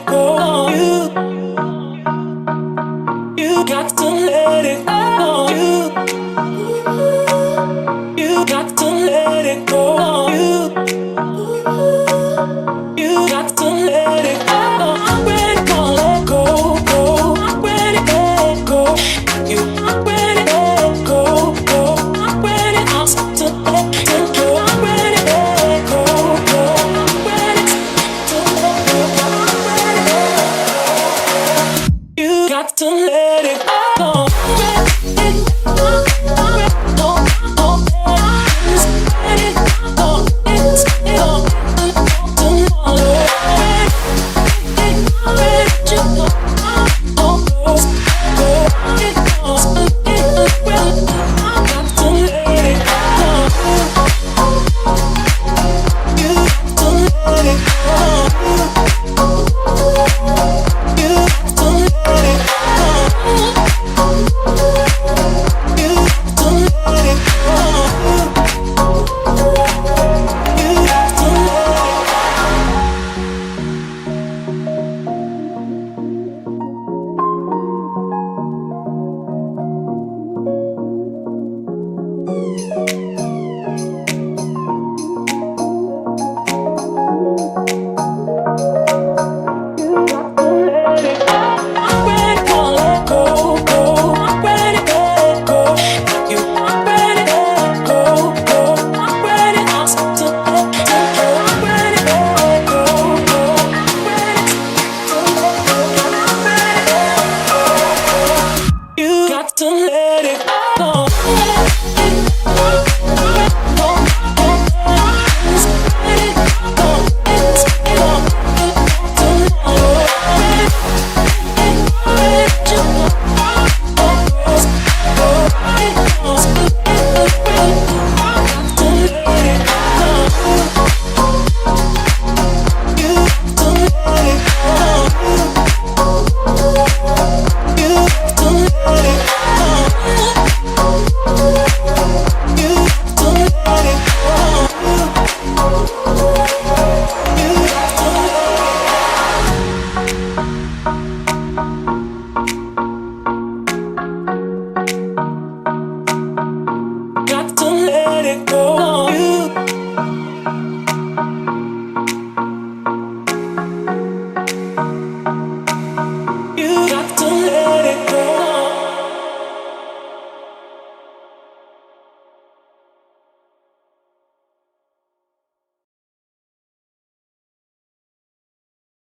go. You got to let it go. You got to let it go. You got to let it go. I'm ready to let go, go. I'm ready to let go. You ready to let go, go. I'm ready to let go. I'm ready to let go, go. I'm ready to let go. I'm ready to let go. You got to let it go. Let it